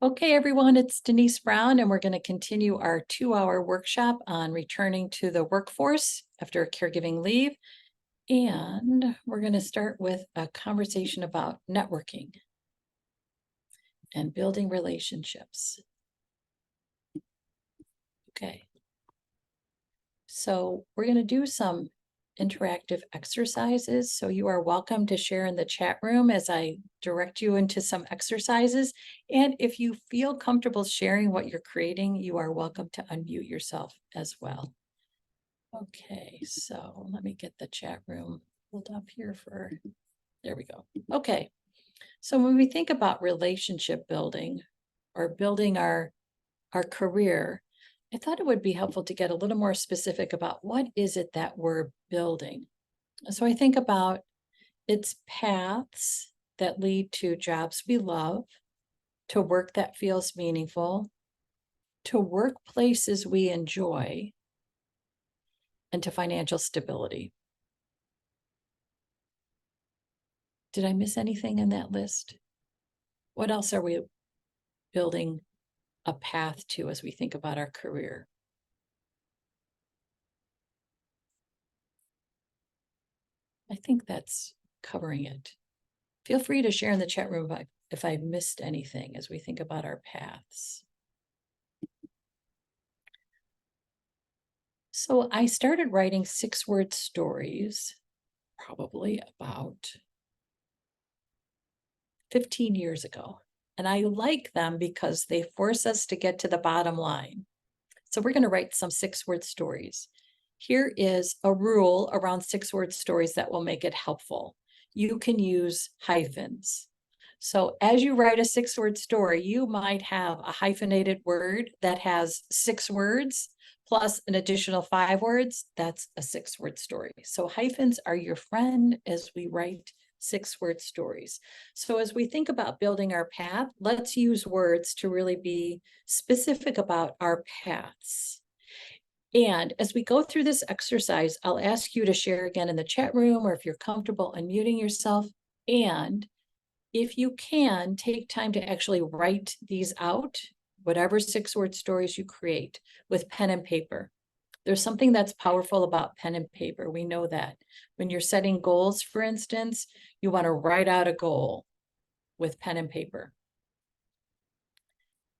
Okay, everyone, it's Denise Brown, and we're going to continue our 2-hour workshop on returning to the workforce after a caregiving leave. And we're going to start with a conversation about networking and building relationships. Okay. So we're going to do some interactive exercises. So you are welcome to share in the chat room as I direct you into some exercises. And if you feel comfortable sharing what you're creating, you are welcome to unmute yourself as well. Okay, so let me get the chat room pulled up here there we go. Okay, so when we think about relationship building or building our career, I thought it would be helpful to get a little more specific about what is it that we're building. So I think about its paths that lead to jobs we love, to work that feels meaningful, to workplaces we enjoy, and to financial stability. Did I miss anything in that list? What else are we building a path to as we think about our career? I think that's covering it. Feel free to share in the chat room if I missed anything as we think about our paths. So I started writing 6-word stories probably about 15 years ago. And I like them because they force us to get to the bottom line. So we're going to write some 6-word stories. Here is a rule around 6-word stories that will make it helpful. You can use hyphens. So as you write a 6-word story, you might have a hyphenated word that has 6 words plus an additional 5 words. That's a 6-word story. So hyphens are your friend as we write 6-word stories. So as we think about building our path, let's use words to really be specific about our paths. And as we go through this exercise, I'll ask you to share again in the chat room, or if you're comfortable unmuting yourself. And if you can, take time to actually write these out, whatever 6-word stories you create, with pen and paper. There's something that's powerful about pen and paper. We know that. When you're setting goals, for instance, you want to write out a goal with pen and paper.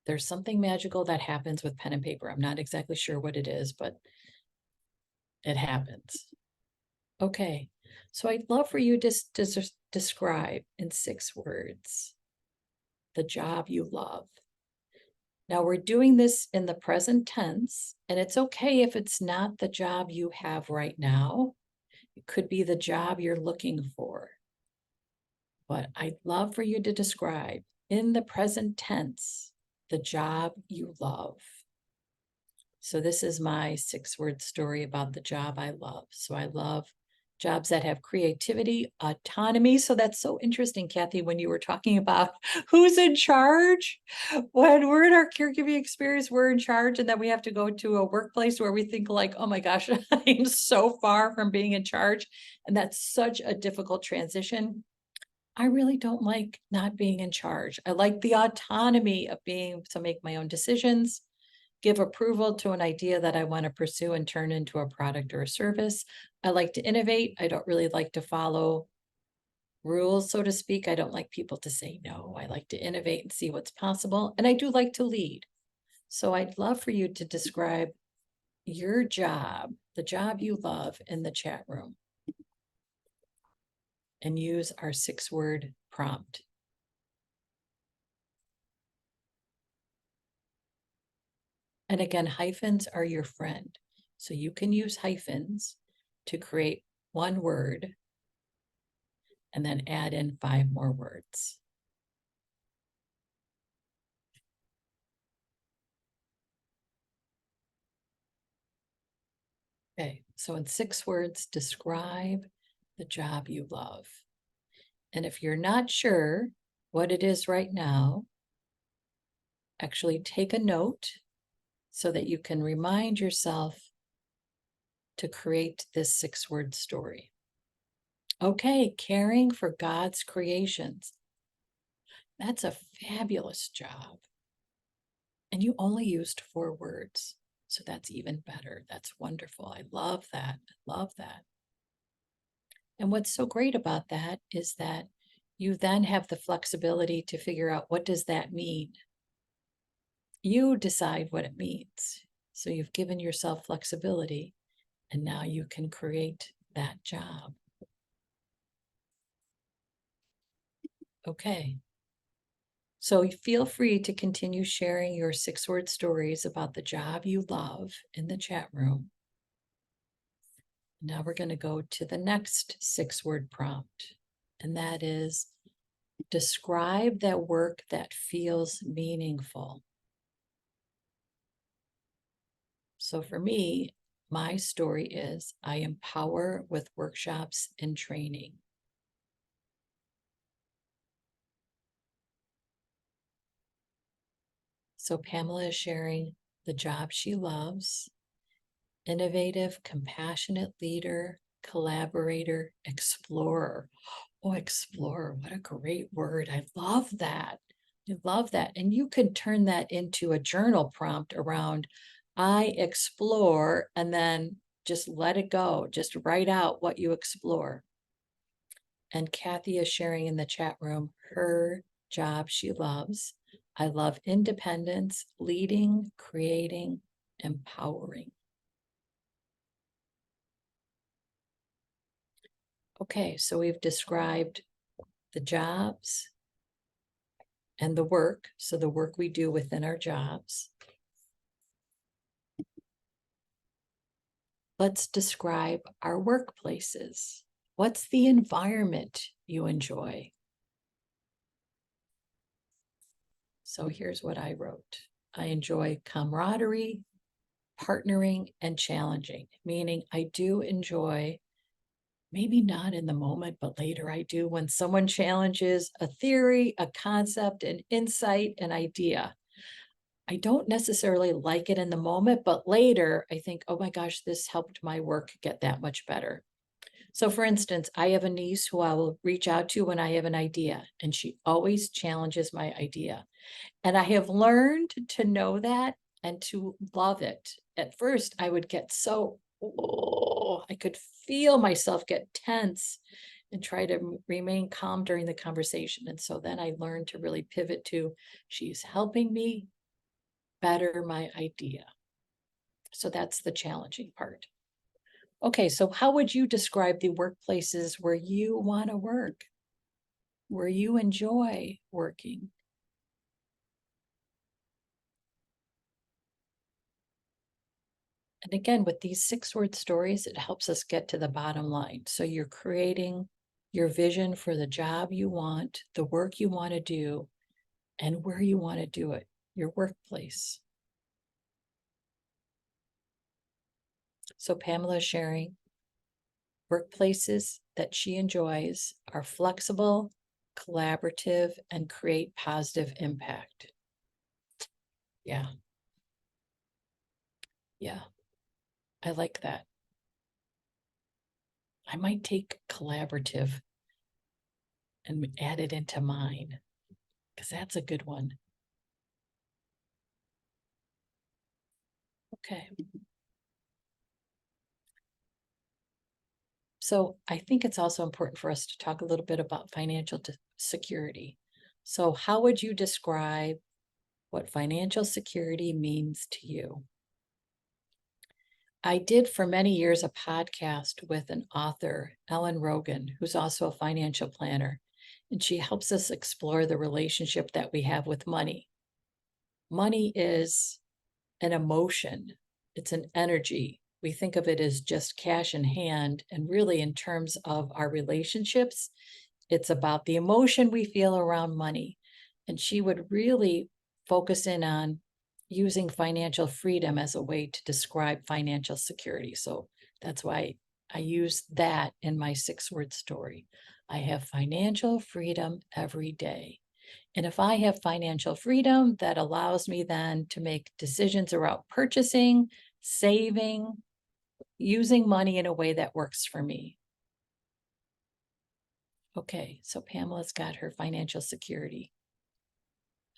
There's something magical that happens with pen and paper. I'm not exactly sure what it is, but it happens. Okay, so I'd love for you to describe in 6 words the job you love. Now we're doing this in the present tense, and it's okay if it's not the job you have right now. It could be the job you're looking for. But I'd love for you to describe in the present tense the job you love. So this is my 6-word story about the job I love. So I love jobs that have creativity, autonomy. So that's so interesting, Kathy, when you were talking about who's in charge. When we're in our caregiving experience, we're in charge, and then we have to go to a workplace where we think like, oh my gosh, I'm so far from being in charge. And that's such a difficult transition. I really don't like not being in charge. I like the autonomy of being able to make my own decisions, give approval to an idea that I want to pursue and turn into a product or a service. I like to innovate. I don't really like to follow rules, so to speak. I don't like people to say no. I like to innovate and see what's possible. And I do like to lead. So I'd love for you to describe your job, the job you love, in the chat room, and use our 6-word prompt. And again, hyphens are your friend. So you can use hyphens to create one word and then add in 5 more words. Okay, so in 6 words, describe the job you love. And if you're not sure what it is right now, actually take a note so that you can remind yourself to create this 6-word story. Okay, caring for God's creations. That's a fabulous job. And you only used 4 words. So that's even better. That's wonderful. I love that. I love that. And what's so great about that is that you then have the flexibility to figure out, what does that mean? You decide what it means. So you've given yourself flexibility, and now you can create that job. Okay. So feel free to continue sharing your 6-word stories about the job you love in the chat room. Now we're going to go to the next 6-word prompt, and that is, describe that work that feels meaningful. So for me, my story is, I empower with workshops and training. So Pamela is sharing the job she loves: innovative, compassionate leader, collaborator, explorer. Oh, explorer, what a great word. I love that. I love that. And you can turn that into a journal prompt around, I explore, and then just let it go. Just write out what you explore. And Kathy is sharing in the chat room her job she loves: I love independence, leading, creating, empowering. Okay, so we've described the jobs and the work. So the work we do within our jobs. Let's describe our workplaces. What's the environment you enjoy? So here's what I wrote. I enjoy camaraderie, partnering, and challenging, meaning I do enjoy, maybe not in the moment, but later I do, when someone challenges a theory, a concept, an insight, an idea. I don't necessarily like it in the moment, but later I think, oh my gosh, this helped my work get that much better. So for instance, I have a niece who I will reach out to when I have an idea, and she always challenges my idea. And I have learned to know that and to love it. At first, I would get so, I could feel myself get tense and try to remain calm during the conversation. And so then I learned to really pivot to, she's helping me better my idea. So that's the challenging part. Okay, so how would you describe the workplaces where you want to work, where you enjoy working? And again, with these 6-word stories, it helps us get to the bottom line. So you're creating your vision for the job you want, the work you want to do, and where you want to do it, your workplace. So Pamela is sharing workplaces that she enjoys are flexible, collaborative, and create positive impact. Yeah. Yeah. I like that. I might take collaborative and add it into mine, because that's a good one. Okay. So I think it's also important for us to talk a little bit about financial security. So how would you describe what financial security means to you? I did for many years a podcast with an author, Ellen Rogan, who's also a financial planner, and she helps us explore the relationship that we have with money. Money is an emotion, it's an energy. We think of it as just cash in hand, and really in terms of our relationships, it's about the emotion we feel around money. And she would really focus in on using financial freedom as a way to describe financial security. So that's why I use that in my 6-word story. I have financial freedom every day. And if I have financial freedom, that allows me then to make decisions around purchasing, saving, using money in a way that works for me. Okay, so Pamela's got her financial security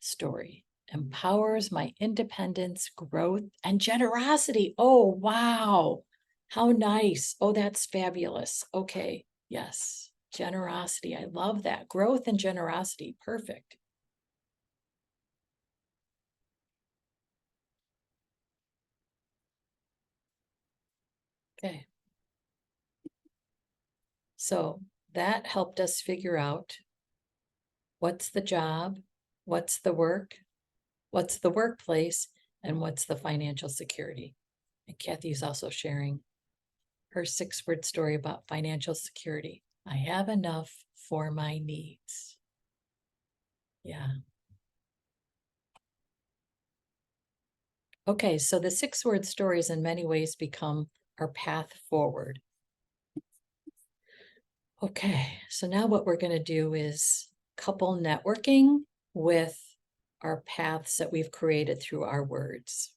story. empowers my independence, growth, and generosity. Oh, wow. How nice. Oh, that's fabulous. Okay. Yes. Generosity. I love that. Growth and generosity. Perfect. Okay. So that helped us figure out what's the job, what's the work, what's the workplace, and what's the financial security. And Kathy's also sharing her 6-word story about financial security. I have enough for my needs. Yeah. Okay, so the 6-word stories in many ways become our path forward. Okay, so now what we're going to do is couple networking with our paths that we've created through our words.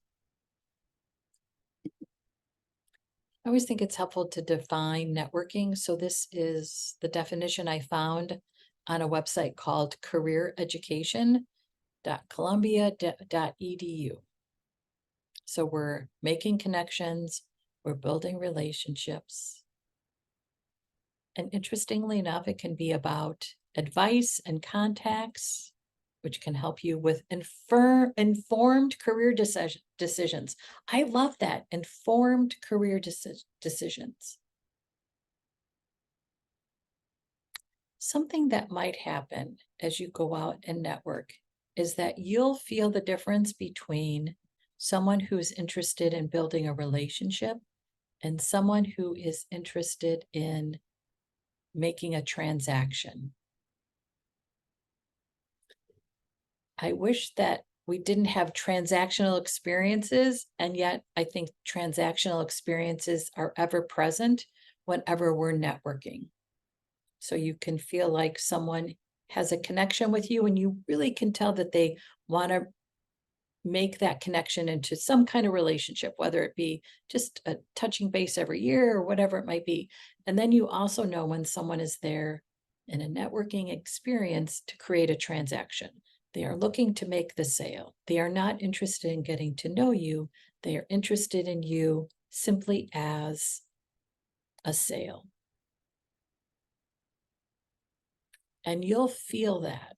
I always think it's helpful to define networking. So this is the definition I found on a website called careereducation.columbia.edu. So we're making connections, we're building relationships. And interestingly enough, it can be about advice and contacts, which can help you with informed career decisions. I love that, informed career decisions. Something that might happen as you go out and network is that you'll feel the difference between someone who's interested in building a relationship and someone who is interested in making a transaction. I wish that we didn't have transactional experiences, and yet I think transactional experiences are ever present whenever we're networking. So you can feel like someone has a connection with you and you really can tell that they want to make that connection into some kind of relationship, whether it be just a touching base every year or whatever it might be. And then you also know when someone is there in a networking experience to create a transaction. They are looking to make the sale. They are not interested in getting to know you. They are interested in you simply as a sale. And you'll feel that.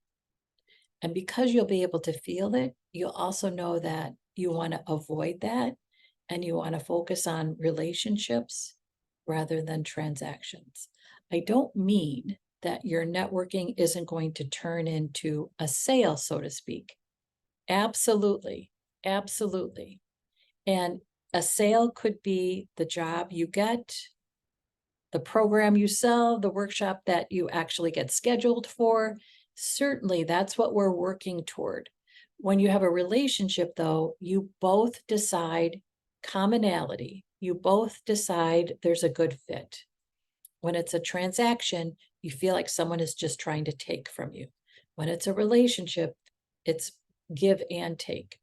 And because you'll be able to feel it, you'll also know that you want to avoid that and you want to focus on relationships rather than transactions. I don't mean that your networking isn't going to turn into a sale, so to speak. Absolutely. Absolutely. And a sale could be the job you get, the program you sell, the workshop that you actually get scheduled for. Certainly, that's what we're working toward. When you have a relationship, though, you both decide commonality. You both decide there's a good fit. When it's a transaction, you feel like someone is just trying to take from you. When it's a relationship, it's give and take.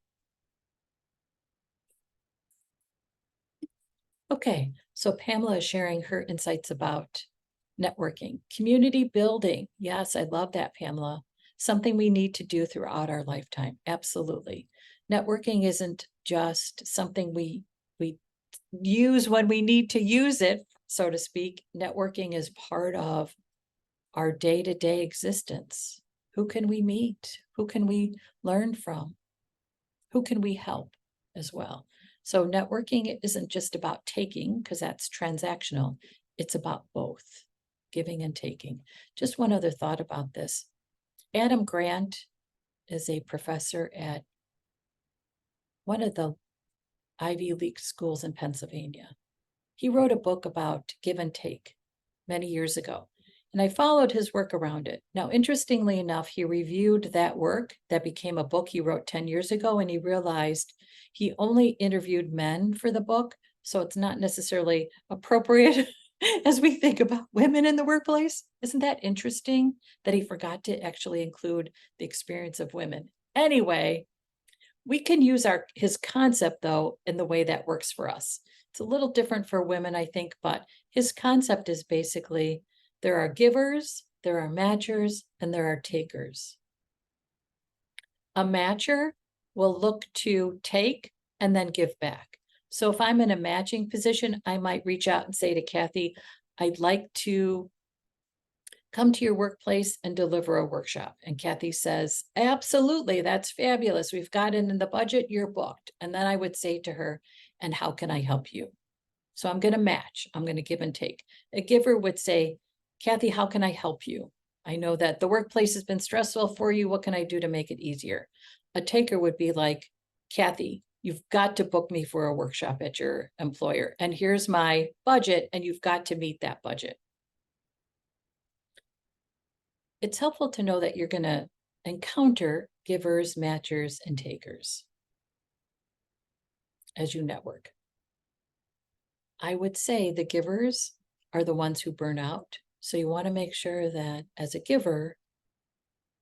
Okay, so Pamela is sharing her insights about networking, community building. Yes, I love that, Pamela. Something we need to do throughout our lifetime. Absolutely. Networking isn't just something we use when we need to use it, so to speak. Networking is part of our day-to-day existence. Who can we meet? Who can we learn from? Who can we help as well? So networking isn't just about taking, because that's transactional. It's about both, giving and taking. Just one other thought about this. Adam Grant is a professor at one of the Ivy League schools in Pennsylvania. He wrote a book about give and take many years ago, and I followed his work around it. Now, interestingly enough, he reviewed that work that became a book he wrote 10 years ago, and he realized he only interviewed men for the book, so it's not necessarily appropriate as we think about women in the workplace. Isn't that interesting that he forgot to actually include the experience of women? Anyway, we can use his concept, though, in the way that works for us. It's a little different for women, I think, but his concept is basically there are givers, there are matchers, and there are takers. A matcher will look to take and then give back. So if I'm in a matching position, I might reach out and say to Kathy, I'd like to come to your workplace and deliver a workshop. And Kathy says, absolutely, that's fabulous. We've got it in the budget, you're booked. And then I would say to her, and how can I help you? So I'm going to match, I'm going to give and take. A giver would say, Kathy, how can I help you? I know that the workplace has been stressful for you. What can I do to make it easier? A taker would be like, Kathy, you've got to book me for a workshop at your employer. And here's my budget, and you've got to meet that budget. It's helpful to know that you're going to encounter givers, matchers, and takers as you network. I would say the givers are the ones who burn out. So you want to make sure that as a giver,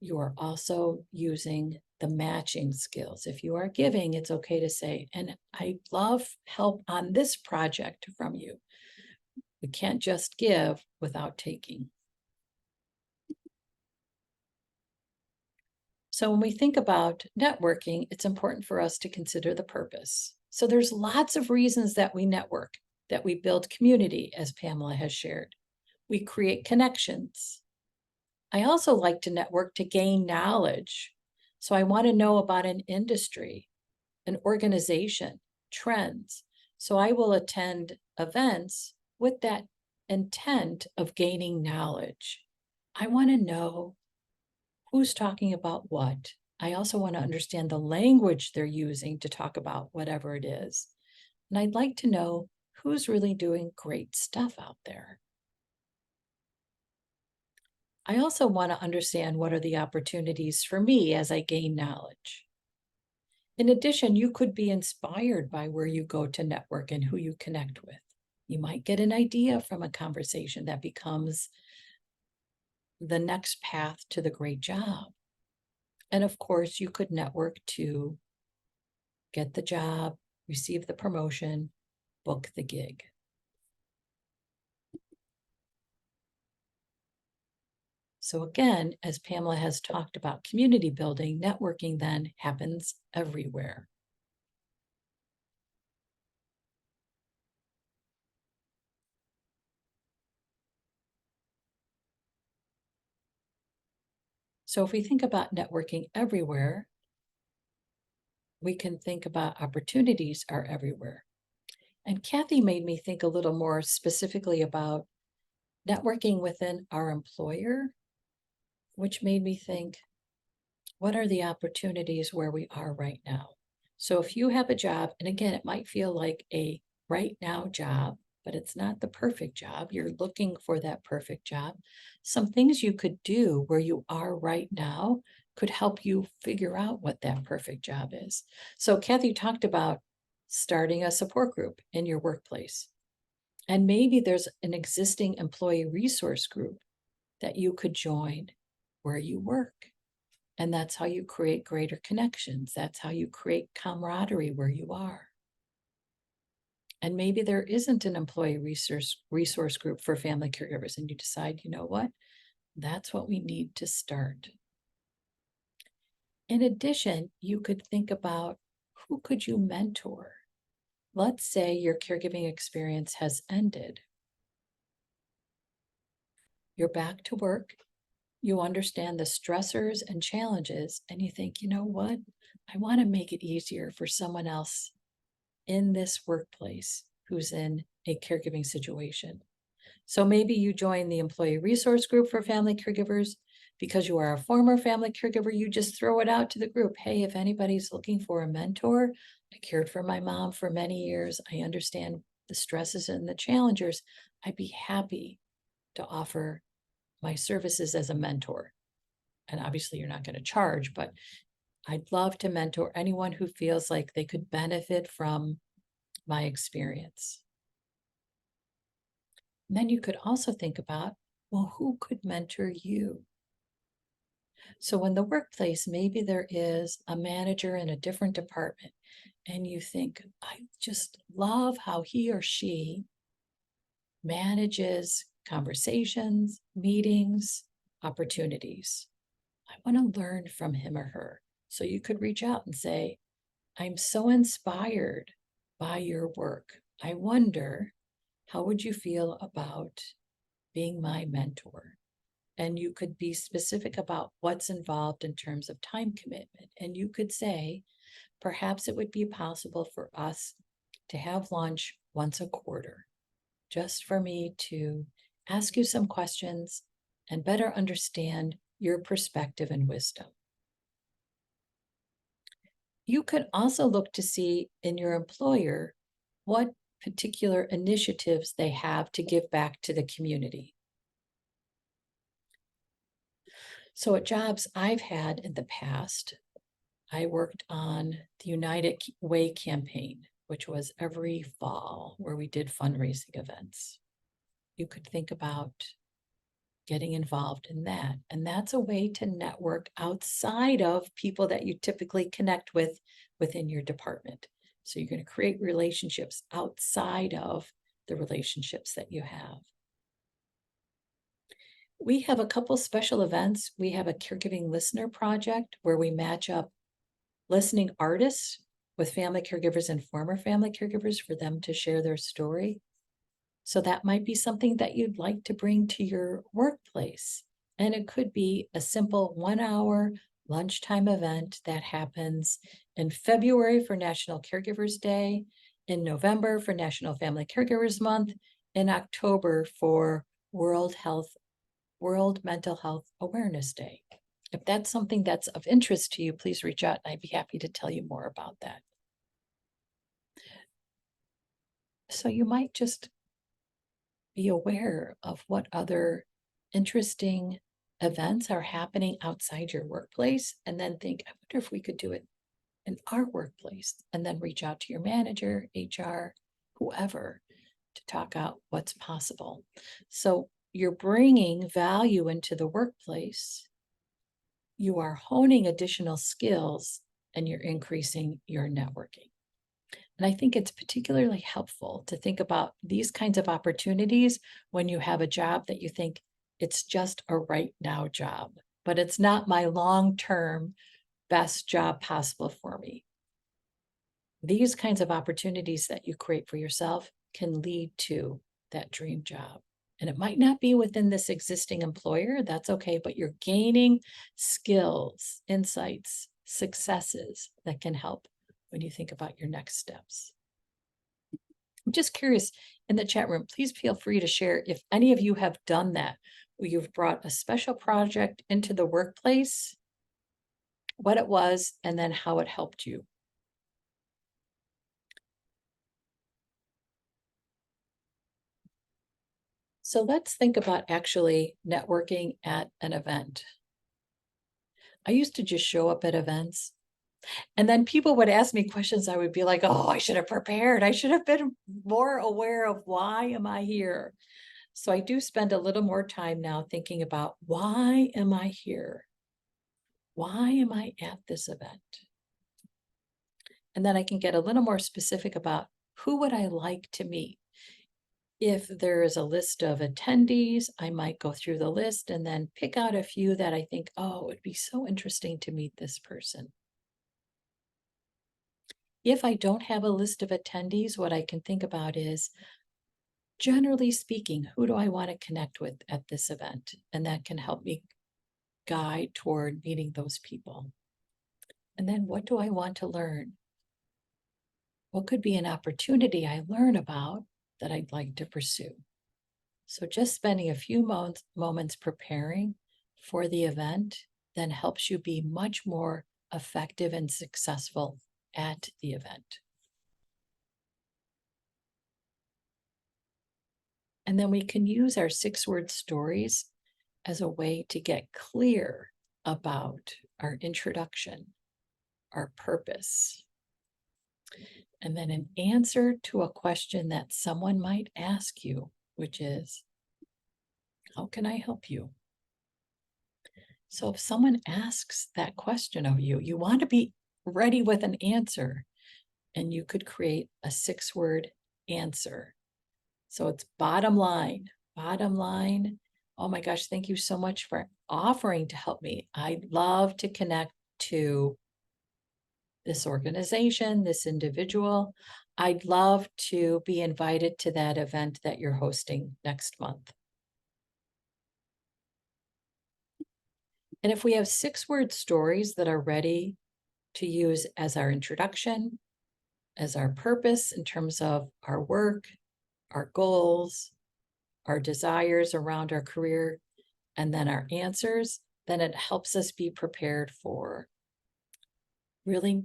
you are also using the matching skills. If you are giving, it's okay to say, and I love help on this project from you. We can't just give without taking. So when we think about networking, it's important for us to consider the purpose. So there's lots of reasons that we network, that we build community, as Pamela has shared. We create connections. I also like to network to gain knowledge. So I want to know about an industry, an organization, trends. So I will attend events with that intent of gaining knowledge. I want to know who's talking about what. I also want to understand the language they're using to talk about whatever it is. And I'd like to know who's really doing great stuff out there. I also want to understand what are the opportunities for me as I gain knowledge. In addition, you could be inspired by where you go to network and who you connect with. You might get an idea from a conversation that becomes the next path to the great job. And of course, you could network to get the job, receive the promotion, book the gig. So again, as Pamela has talked about community building, networking then happens everywhere. So if we think about networking everywhere, we can think about opportunities are everywhere. And Kathy made me think a little more specifically about networking within our employer, which made me think, what are the opportunities where we are right now? So if you have a job, and again, it might feel like a right now job, but it's not the perfect job. You're looking for that perfect job. Some things you could do where you are right now could help you figure out what that perfect job is. So Kathy talked about starting a support group in your workplace. And maybe there's an existing employee resource group that you could join where you work. And that's how you create greater connections. That's how you create camaraderie where you are. And maybe there isn't an employee resource group for family caregivers, and you decide, you know what, that's what we need to start. In addition, you could think about who could you mentor? Let's say your caregiving experience has ended. You're back to work. You understand the stressors and challenges, and you think, you know what? I want to make it easier for someone else in this workplace who's in a caregiving situation. So maybe you join the employee resource group for family caregivers. Because you are a former family caregiver, you just throw it out to the group. Hey, if anybody's looking for a mentor, I cared for my mom for many years. I understand the stresses and the challenges. I'd be happy to offer my services as a mentor. And obviously you're not going to charge, but I'd love to mentor anyone who feels like they could benefit from my experience. And then you could also think about, well, who could mentor you? So in the workplace, maybe there is a manager in a different department, and you think, I just love how he or she manages conversations, meetings, opportunities. I want to learn from him or her. So you could reach out and say, I'm so inspired by your work. I wonder, how would you feel about being my mentor? And you could be specific about what's involved in terms of time commitment. And you could say, perhaps it would be possible for us to have lunch once a quarter, just for me to ask you some questions and better understand your perspective and wisdom. You could also look to see in your employer what particular initiatives they have to give back to the community. So at jobs I've had in the past, I worked on the United Way campaign, which was every fall where we did fundraising events. You could think about getting involved in that. And that's a way to network outside of people that you typically connect with within your department. So you're going to create relationships outside of the relationships that you have. We have a couple special events. We have a caregiving listener project where we match up listening artists with family caregivers and former family caregivers for them to share their story. So that might be something that you'd like to bring to your workplace. And it could be a simple 1 hour lunchtime event that happens in February for National Caregivers Day, in November for National Family Caregivers Month, in October for World Mental Health Awareness Day. If that's something that's of interest to you, please reach out and I'd be happy to tell you more about that. So you might just be aware of what other interesting events are happening outside your workplace, and then think, I wonder if we could do it in our workplace, and then reach out to your manager, HR, whoever, to talk out what's possible. So you're bringing value into the workplace, you are honing additional skills, and you're increasing your networking. And I think it's particularly helpful to think about these kinds of opportunities when you have a job that you think it's just a right now job, but it's not my long-term best job possible for me. These kinds of opportunities that you create for yourself can lead to that dream job. And it might not be within this existing employer, that's okay, but you're gaining skills, insights, successes that can help when you think about your next steps. I'm just curious, in the chat room, please feel free to share if any of you have done that, where you've brought a special project into the workplace, what it was, and then how it helped you. So let's think about actually networking at an event. I used to just show up at events, and then people would ask me questions. I would be like, oh, I should have prepared. I should have been more aware of why am I here? So I do spend a little more time now thinking about, why am I here? Why am I at this event? And then I can get a little more specific about, who would I like to meet? If there is a list of attendees, I might go through the list and then pick out a few that I think, oh, it would be so interesting to meet this person. If I don't have a list of attendees, what I can think about is, generally speaking, who do I want to connect with at this event? And that can help me guide toward meeting those people. And then what do I want to learn? What could be an opportunity I learn about that I'd like to pursue? So just spending a few moments preparing for the event then helps you be much more effective and successful at the event. And then we can use our 6-word stories as a way to get clear about our introduction, our purpose, and then an answer to a question that someone might ask you, which is, how can I help you? So if someone asks that question of you, you want to be ready with an answer, and you could create a 6-word answer. So it's bottom line. Oh my gosh, thank you so much for offering to help me. I'd love to connect to this organization, this individual. I'd love to be invited to that event that you're hosting next month. And if we have 6-word stories that are ready to use as our introduction, as our purpose in terms of our work, our goals, our desires around our career, and then our answers, then it helps us be prepared for really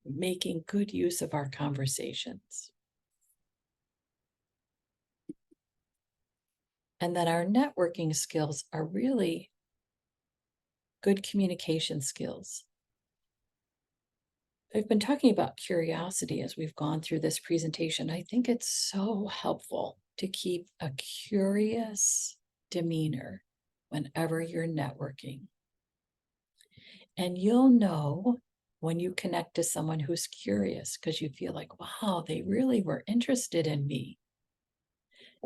making good use of our conversations. And that our networking skills are really good communication skills. I've been talking about curiosity as we've gone through this presentation. I think it's so helpful to keep a curious demeanor whenever you're networking. And you'll know when you connect to someone who's curious because you feel like, wow, they really were interested in me.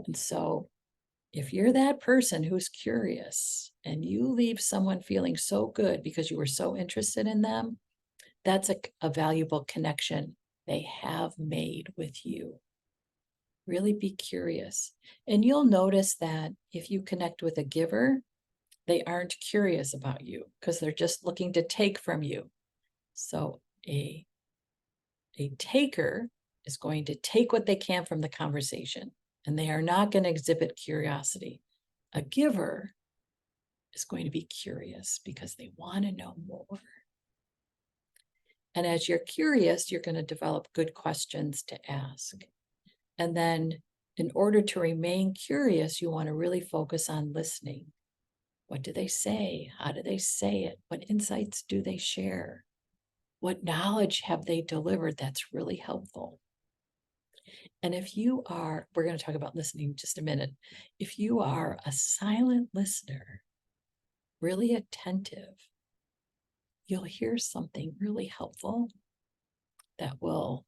And so if you're that person who's curious and you leave someone feeling so good because you were so interested in them, that's a valuable connection they have made with you. Really be curious. And you'll notice that if you connect with a giver, they aren't curious about you because they're just looking to take from you. So a taker is going to take what they can from the conversation, and they are not going to exhibit curiosity. A giver is going to be curious because they want to know more. And as you're curious, you're going to develop good questions to ask. And then in order to remain curious, you want to really focus on listening. What do they say? How do they say it? What insights do they share? What knowledge have they delivered that's really helpful? And if you are, we're going to talk about listening in just a minute. If you are a silent listener, really attentive, you'll hear something really helpful that will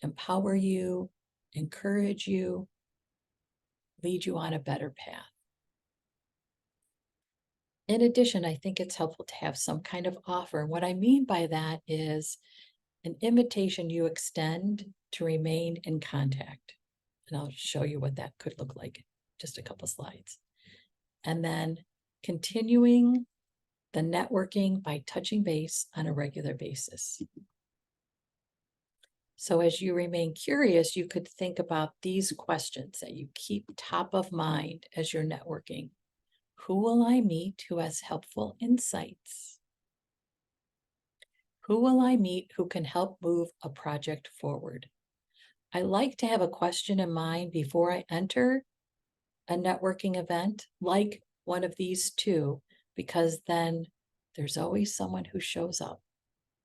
empower you, encourage you, lead you on a better path. In addition, I think it's helpful to have some kind of offer. What I mean by that is an invitation you extend to remain in contact. And I'll show you what that could look like in just a couple slides. And then continuing the networking by touching base on a regular basis. So as you remain curious, you could think about these questions that you keep top of mind as you're networking. Who will I meet who has helpful insights? Who will I meet who can help move a project forward? I like to have a question in mind before I enter a networking event, like one of these two, because then there's always someone who shows up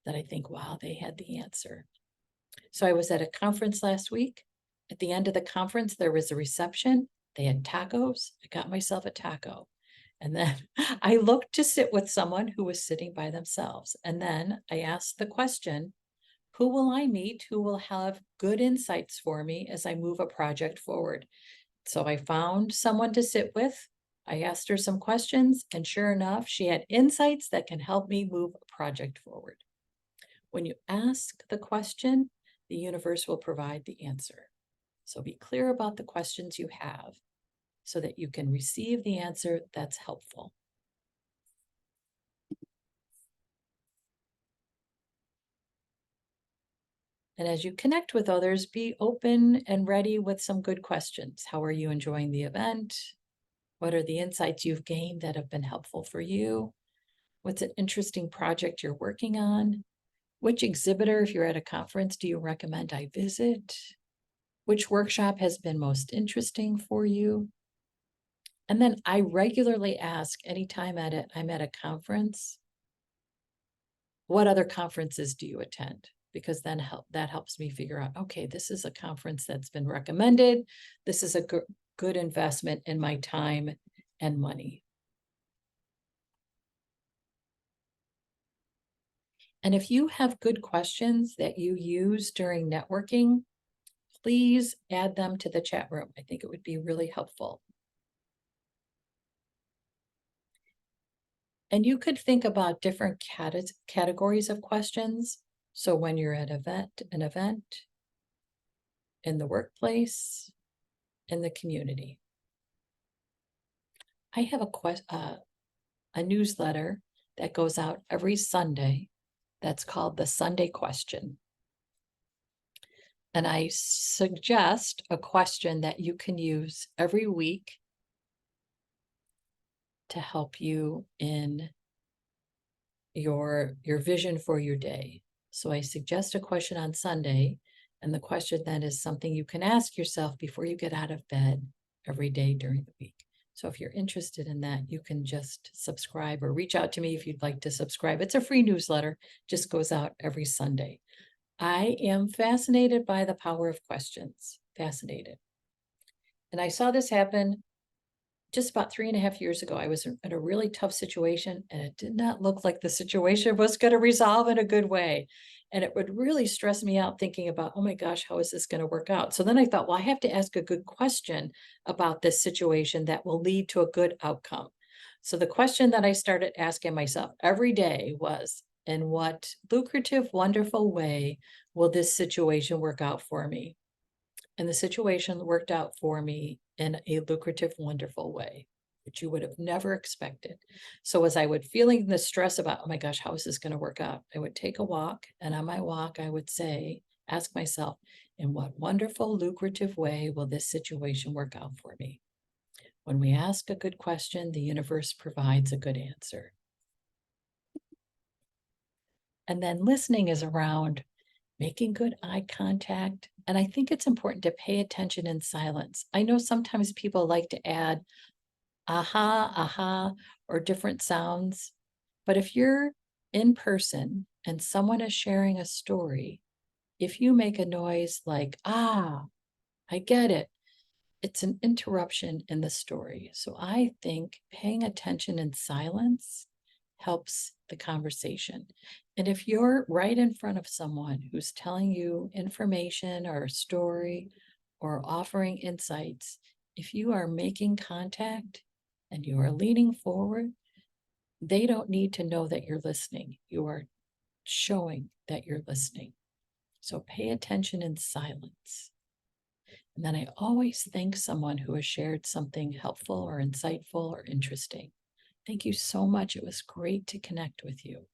that I think, wow, they had the answer. So I was at a conference last week. At the end of the conference, there was a reception. They had tacos. I got myself a taco. And then I looked to sit with someone who was sitting by themselves. And then I asked the question, who will I meet who will have good insights for me as I move a project forward? So I found someone to sit with. I asked her some questions, and sure enough, she had insights that can help me move a project forward. When you ask the question, the universe will provide the answer. So be clear about the questions you have so that you can receive the answer that's helpful. And as you connect with others, be open and ready with some good questions. How are you enjoying the event? What are the insights you've gained that have been helpful for you? What's an interesting project you're working on? Which exhibitor, if you're at a conference, do you recommend I visit? Which workshop has been most interesting for you? And then I regularly ask anytime I'm at a conference, what other conferences do you attend? Because then that helps me figure out, okay, this is a conference that's been recommended. This is a good investment in my time and money. And if you have good questions that you use during networking, please add them to the chat room. I think it would be really helpful. And you could think about different categories of questions. So when you're at an event, in the workplace, in the community. I have a newsletter that goes out every Sunday that's called the Sunday Question. And I suggest a question that you can use every week to help you in your vision for your day. So I suggest a question on Sunday, and the question then is something you can ask yourself before you get out of bed every day during the week. So if you're interested in that, you can just subscribe or reach out to me if you'd like to subscribe. It's a free newsletter, just goes out every Sunday. I am fascinated by the power of questions, fascinated. And I saw this happen just about 3.5 years ago. I was in a really tough situation, and it did not look like the situation was going to resolve in a good way. And it would really stress me out thinking about, oh my gosh, how is this going to work out? So then I thought, well, I have to ask a good question about this situation that will lead to a good outcome. So the question that I started asking myself every day was, in what lucrative, wonderful way will this situation work out for me? And the situation worked out for me in a lucrative, wonderful way, which you would have never expected. So as I would feeling the stress about, oh my gosh, how is this going to work out? I would take a walk, and on my walk, I would ask myself, in what wonderful, lucrative way will this situation work out for me? When we ask a good question, the universe provides a good answer. And then listening is around making good eye contact. And I think it's important to pay attention in silence. I know sometimes people like to add aha, aha, or different sounds. But if you're in person and someone is sharing a story, if you make a noise like, ah, I get it, it's an interruption in the story. So I think paying attention in silence helps the conversation. And if you're right in front of someone who's telling you information or a story or offering insights, if you are making contact and you are leaning forward, they don't need to know that you're listening. You are showing that you're listening. So pay attention in silence. And then I always thank someone who has shared something helpful or insightful or interesting. Thank you so much. It was great to connect with you.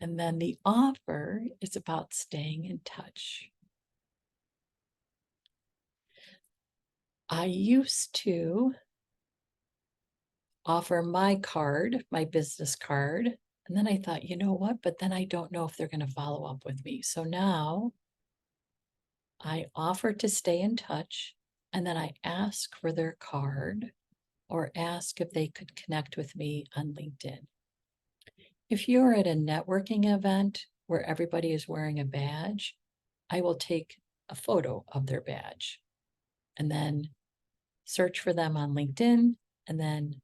And then the offer is about staying in touch. I used to offer my card, my business card. And then I thought, you know what? But then I don't know if they're going to follow up with me. So now I offer to stay in touch, and then I ask for their card or ask if they could connect with me on LinkedIn. If you're at a networking event where everybody is wearing a badge, I will take a photo of their badge and then search for them on LinkedIn and then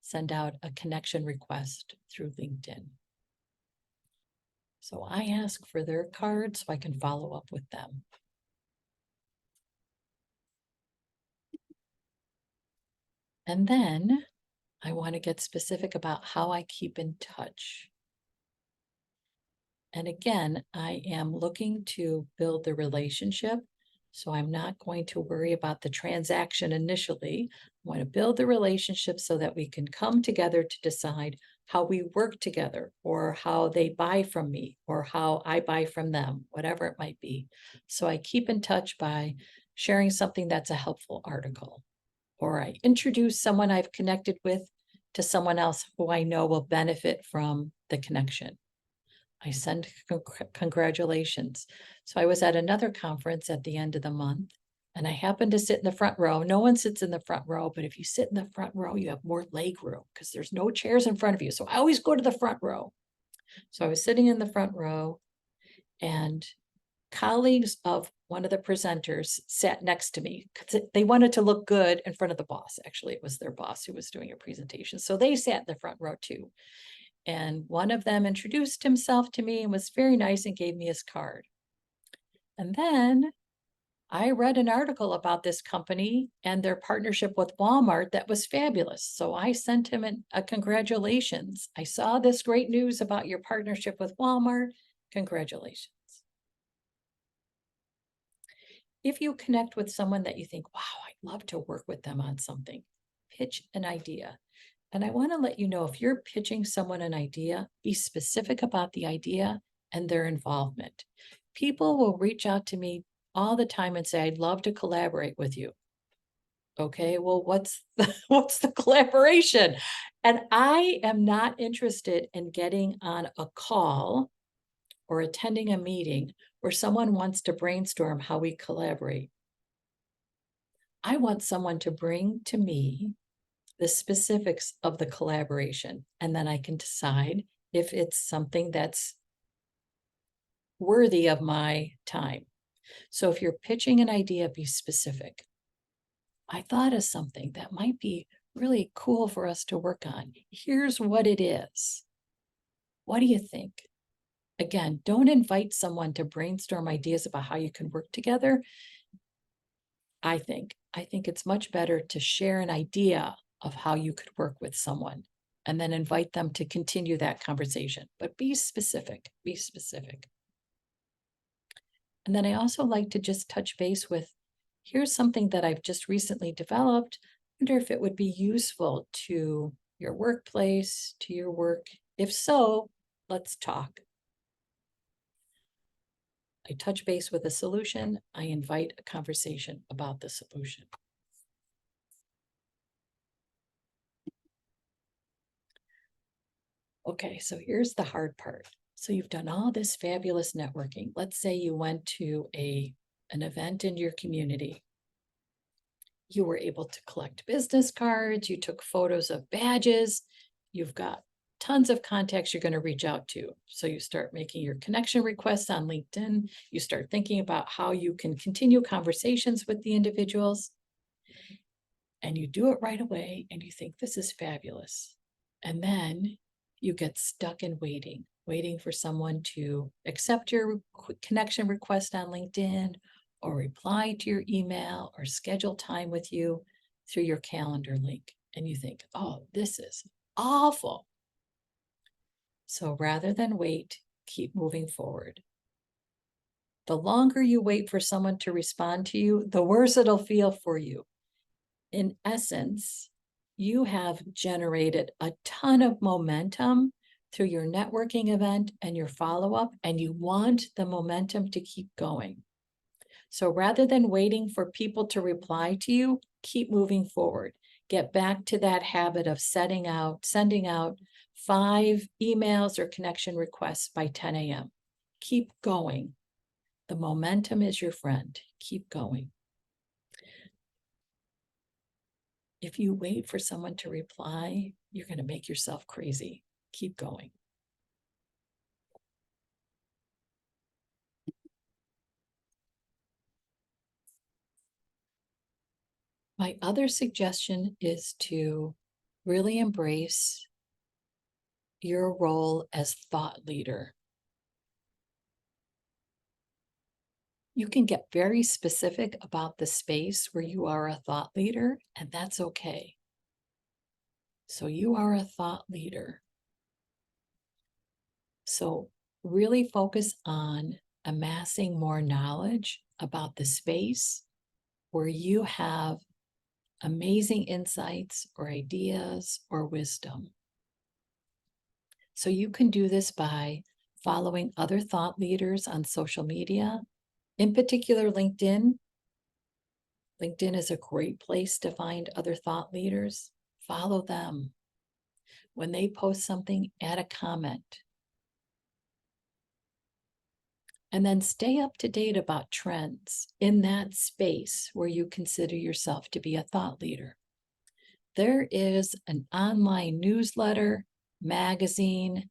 send out a connection request through LinkedIn. So I ask for their card so I can follow up with them. And then I want to get specific about how I keep in touch. And again, I am looking to build the relationship. So I'm not going to worry about the transaction initially. I want to build the relationship so that we can come together to decide how we work together, or how they buy from me, or how I buy from them, whatever it might be. So I keep in touch by sharing something that's a helpful article, or I introduce someone I've connected with to someone else who I know will benefit from the connection. I send congratulations. So I was at another conference at the end of the month, and I happened to sit in the front row. No one sits in the front row, but if you sit in the front row, you have more leg room because there's no chairs in front of you. So I always go to the front row. So I was sitting in the front row, and colleagues of one of the presenters sat next to me because they wanted to look good in front of the boss. Actually, it was their boss who was doing a presentation. So they sat in the front row too. And one of them introduced himself to me and was very nice and gave me his card. And then I read an article about this company and their partnership with Walmart that was fabulous. So I sent him a congratulations. I saw this great news about your partnership with Walmart. Congratulations. If you connect with someone that you think, wow, I'd love to work with them on something, pitch an idea. And I want to let you know, if you're pitching someone an idea, be specific about the idea and their involvement. People will reach out to me all the time and say, I'd love to collaborate with you. Okay, well, what's the collaboration? And I am not interested in getting on a call or attending a meeting where someone wants to brainstorm how we collaborate. I want someone to bring to me the specifics of the collaboration, and then I can decide if it's something that's worthy of my time. So if you're pitching an idea, be specific. I thought of something that might be really cool for us to work on. Here's what it is. What do you think? Again, don't invite someone to brainstorm ideas about how you can work together. I think it's much better to share an idea of how you could work with someone and then invite them to continue that conversation. But be specific, be specific. And then I also like to just touch base with, here's something that I've just recently developed. I wonder if it would be useful to your workplace, to your work. If so, let's talk. I touch base with a solution. I invite a conversation about the solution. Okay, so here's the hard part. So you've done all this fabulous networking. Let's say you went to an event in your community. You were able to collect business cards. You took photos of badges. You've got tons of contacts you're going to reach out to. So you start making your connection requests on LinkedIn. You start thinking about how you can continue conversations with the individuals. And you do it right away and you think, this is fabulous. And then you get stuck in waiting for someone to accept your connection request on LinkedIn or reply to your email or schedule time with you through your calendar link. And you think, oh, this is awful. So rather than wait, keep moving forward. The longer you wait for someone to respond to you, the worse it'll feel for you. In essence, you have generated a ton of momentum through your networking event and your follow-up, and you want the momentum to keep going. So rather than waiting for people to reply to you, keep moving forward. Get back to that habit of sending out 5 emails or connection requests by 10 a.m. Keep going. The momentum is your friend. Keep going. If you wait for someone to reply, you're going to make yourself crazy. Keep going. My other suggestion is to really embrace your role as thought leader. You can get very specific about the space where you are a thought leader, and that's okay. So you are a thought leader. So really focus on amassing more knowledge about the space where you have amazing insights or ideas or wisdom. So you can do this by following other thought leaders on social media, in particular LinkedIn. LinkedIn is a great place to find other thought leaders. Follow them. When they post something, add a comment. And then stay up to date about trends in that space where you consider yourself to be a thought leader. There is an online newsletter, magazine,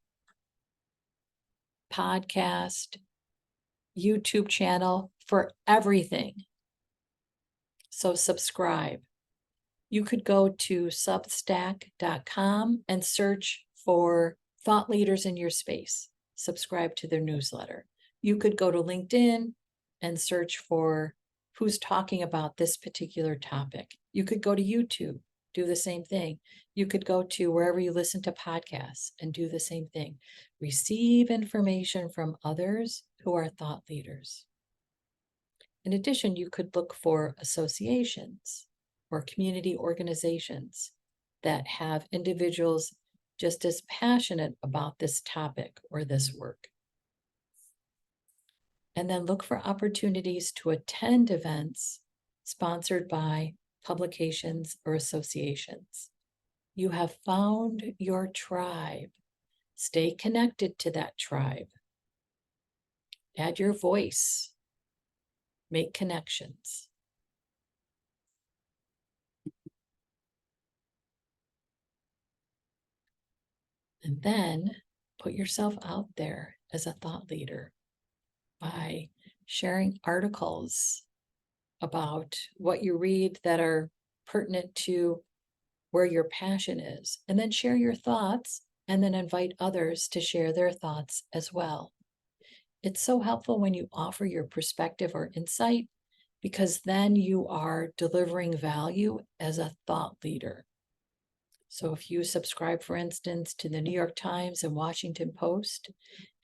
podcast, YouTube channel for everything. So subscribe. You could go to substack.com and search for thought leaders in your space. Subscribe to their newsletter. You could go to LinkedIn and search for who's talking about this particular topic. You could go to YouTube, do the same thing. You could go to wherever you listen to podcasts and do the same thing. Receive information from others who are thought leaders. In addition, you could look for associations or community organizations that have individuals just as passionate about this topic or this work. And then look for opportunities to attend events sponsored by publications or associations. You have found your tribe. Stay connected to that tribe. Add your voice. Make connections. And then put yourself out there as a thought leader by sharing articles about what you read that are pertinent to where your passion is, and then share your thoughts and then invite others to share their thoughts as well. It's so helpful when you offer your perspective or insight, because then you are delivering value as a thought leader. So if you subscribe, for instance, to the New York Times and Washington Post,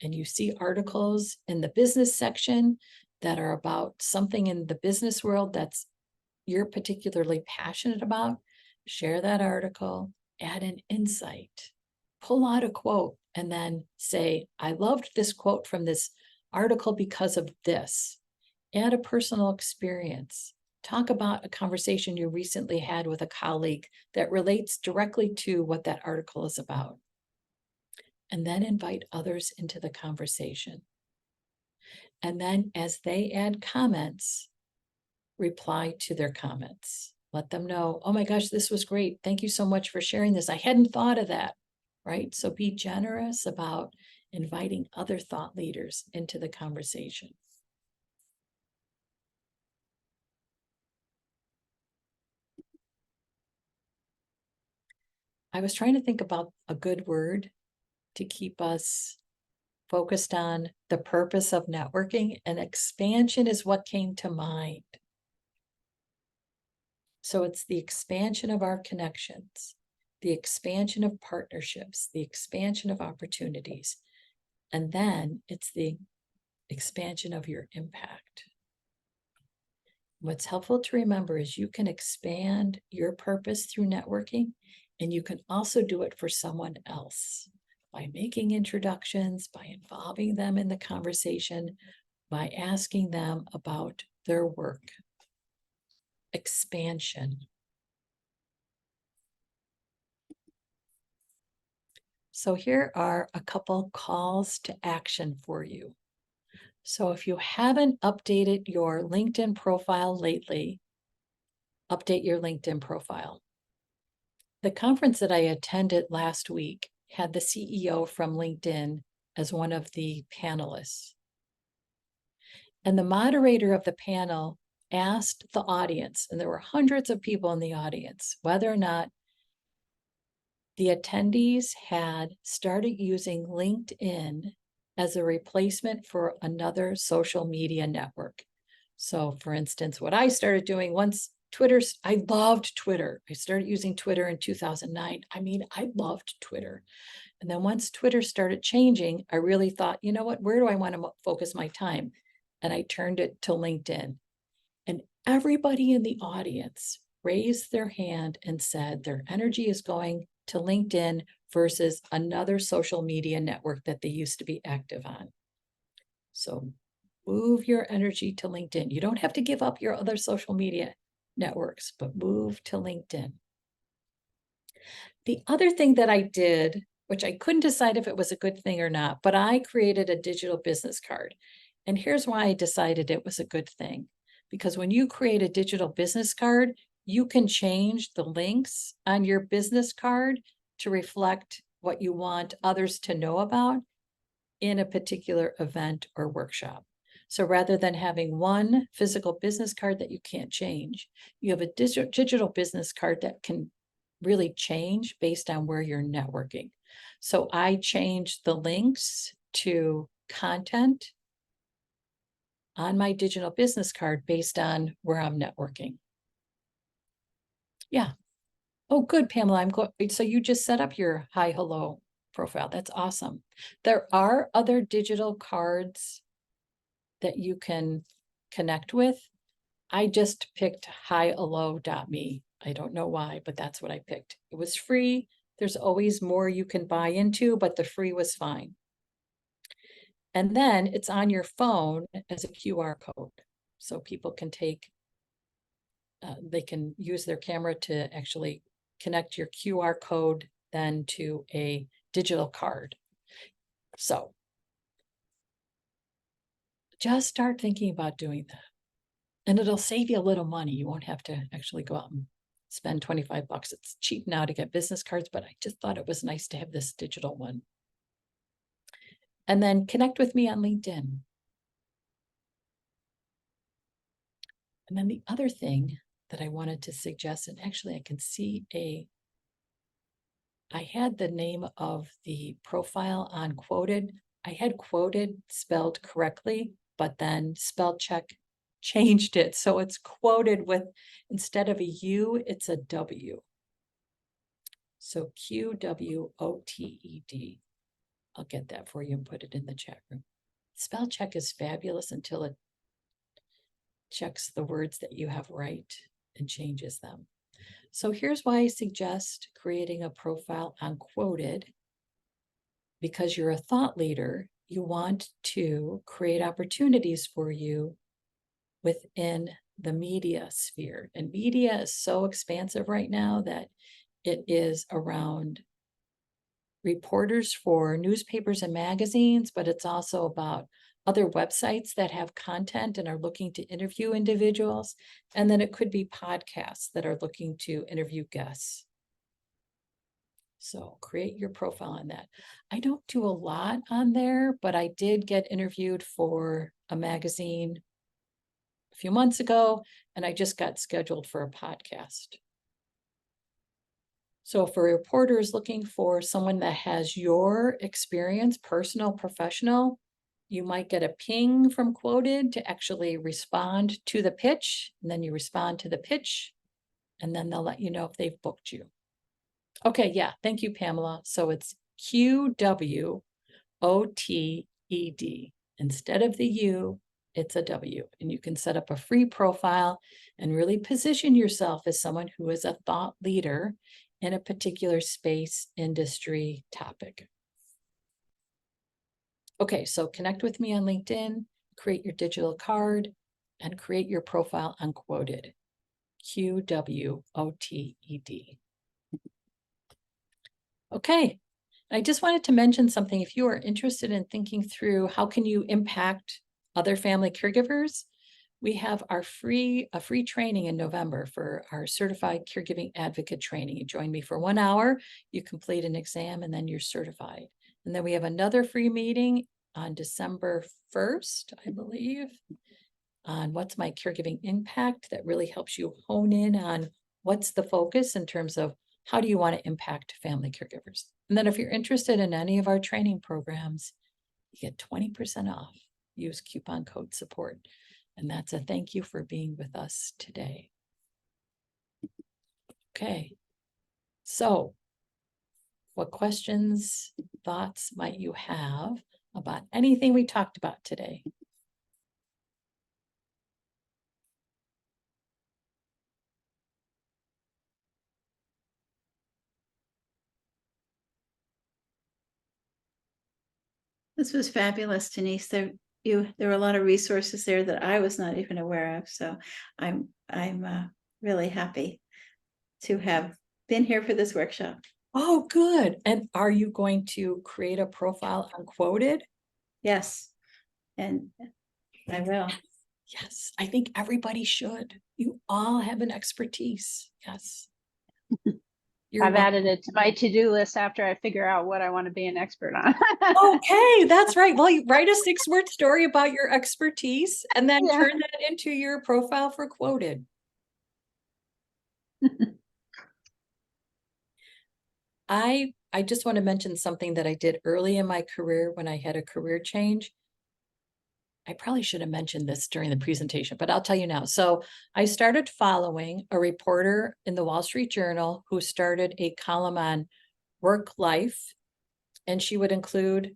and you see articles in the business section that are about something in the business world that's you're particularly passionate about, share that article, add an insight, pull out a quote, and then say, I loved this quote from this article because of this. Add a personal experience. Talk about a conversation you recently had with a colleague that relates directly to what that article is about. And then invite others into the conversation. And then as they add comments, reply to their comments. Let them know, oh my gosh, this was great. Thank you so much for sharing this. I hadn't thought of that, right? So be generous about inviting other thought leaders into the conversation. I was trying to think about a good word to keep us focused on the purpose of networking, and expansion is what came to mind. So it's the expansion of our connections, the expansion of partnerships, the expansion of opportunities, and then it's the expansion of your impact. What's helpful to remember is you can expand your purpose through networking, and you can also do it for someone else by making introductions, by involving them in the conversation, by asking them about their work. Expansion. So here are a couple calls to action for you. So if you haven't updated your LinkedIn profile lately, update your LinkedIn profile. The conference that I attended last week had the CEO from LinkedIn as one of the panelists. And the moderator of the panel asked the audience, and there were hundreds of people in the audience, whether or not the attendees had started using LinkedIn as a replacement for another social media network. So for instance, what I started doing once I loved Twitter. I started using Twitter in 2009. I mean, I loved Twitter. And then once Twitter started changing, I really thought, you know what, where do I want to focus my time? And I turned it to LinkedIn. And everybody in the audience raised their hand and said their energy is going to LinkedIn versus another social media network that they used to be active on. So move your energy to LinkedIn. You don't have to give up your other social media networks, but move to LinkedIn. The other thing that I did, which I couldn't decide if it was a good thing or not, but I created a digital business card. And here's why I decided it was a good thing. Because when you create a digital business card, you can change the links on your business card to reflect what you want others to know about in a particular event or workshop. So rather than having one physical business card that you can't change, you have a digital business card that can really change based on where you're networking. So I changed the links to content on my digital business card based on where I'm networking. Yeah. Oh, good, Pamela. I'm glad. So you just set up your hi, hello profile. That's awesome. There are other digital cards that you can connect with. I just picked hihello.me. I don't know why, but that's what I picked. It was free. There's always more you can buy into, but the free was fine. And then it's on your phone as a QR code. So people can they can use their camera to actually connect your QR code then to a digital card. So just start thinking about doing that. And it'll save you a little money. You won't have to actually go out and spend 25 bucks. It's cheap now to get business cards, but I just thought it was nice to have this digital one. And then connect with me on LinkedIn. And then the other thing that I wanted to suggest, and actually I can see I had the name of the profile on Quoted. I had Quoted spelled correctly, but then spell check changed it. So it's quoted with, instead of a U, it's a W. So QWOTED. I'll get that for you and put it in the chat room. Spell check is fabulous until it checks the words that you have right and changes them. So here's why I suggest creating a profile on Quoted. Because you're a thought leader, you want to create opportunities for you within the media sphere. And media is so expansive right now that it is around reporters for newspapers and magazines, but it's also about other websites that have content and are looking to interview individuals. And then it could be podcasts that are looking to interview guests. So create your profile on that. I don't do a lot on there, but I did get interviewed for a magazine a few months ago, and I just got scheduled for a podcast. So if a reporter is looking for someone that has your experience, personal, professional, you might get a ping from Quoted to actually respond to the pitch, and then you respond to the pitch, and then they'll let you know if they've booked you. Okay, yeah, thank you, Pamela. So it's QWOTED. Instead of the U, it's a W. And you can set up a free profile and really position yourself as someone who is a thought leader in a particular space, industry, topic. Okay, so connect with me on LinkedIn, create your digital card, and create your profile on Quoted. QWOTED. Okay, I just wanted to mention something. If you are interested in thinking through how can you impact other family caregivers, we have a free training in November for our certified caregiving advocate training. You join me for 1 hour, you complete an exam, and then you're certified. And then we have another free meeting on December 1st, I believe, on what's my caregiving impact that really helps you hone in on what's the focus in terms of how do you want to impact family caregivers. And then if you're interested in any of our training programs, you get 20% off. Use coupon code support. And that's a thank you for being with us today. Okay. So what questions, thoughts might you have about anything we talked about today? This was fabulous, Denise. There were a lot of resources there that I was not even aware of. So I'm really happy to have been here for this workshop. Oh, good. And are you going to create a profile on Quoted? Yes, and I will. Yes, I think everybody should. You all have an expertise. Yes. I've added it to my to-do list after I figure out what I want to be an expert on. Okay, that's right. Well, you write a 6-word story about your expertise and then turn that into your profile for Quoted. I just want to mention something that I did early in my career when I had a career change. I probably should have mentioned this during the presentation, but I'll tell you now. So I started following a reporter in the Wall Street Journal who started a column on work life, and she would include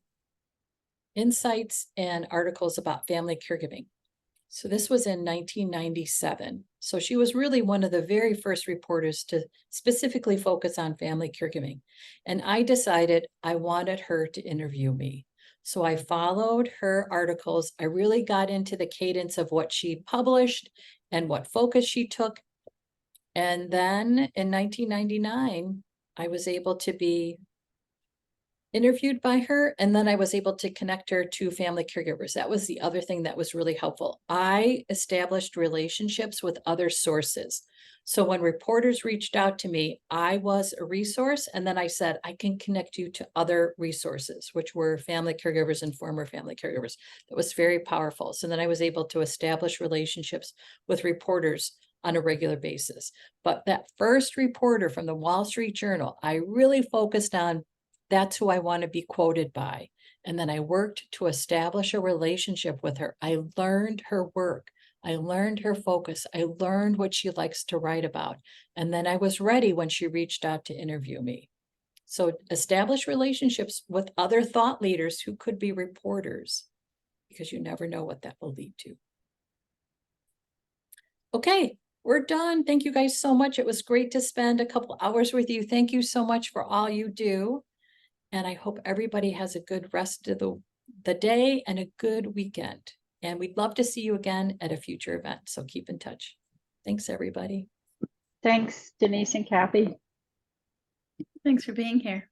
insights and articles about family caregiving. So this was in 1997. So she was really one of the very first reporters to specifically focus on family caregiving. And I decided I wanted her to interview me. So I followed her articles. I really got into the cadence of what she published and what focus she took. And then in 1999, I was able to be interviewed by her, and then I was able to connect her to family caregivers. That was the other thing that was really helpful. I established relationships with other sources. So when reporters reached out to me, I was a resource, and then I said, I can connect you to other resources, which were family caregivers and former family caregivers. That was very powerful. So then I was able to establish relationships with reporters on a regular basis. But that first reporter from the Wall Street Journal, I really focused on, that's who I want to be quoted by. And then I worked to establish a relationship with her. I learned her work. I learned her focus. I learned what she likes to write about. And then I was ready when she reached out to interview me. So establish relationships with other thought leaders who could be reporters, because you never know what that will lead to. Okay, we're done. Thank you guys so much. It was great to spend a couple hours with you. Thank you so much for all you do. And I hope everybody has a good rest of the day and a good weekend. And we'd love to see you again at a future event. So keep in touch. Thanks, everybody. Thanks, Denise and Kathy. Thanks for being here.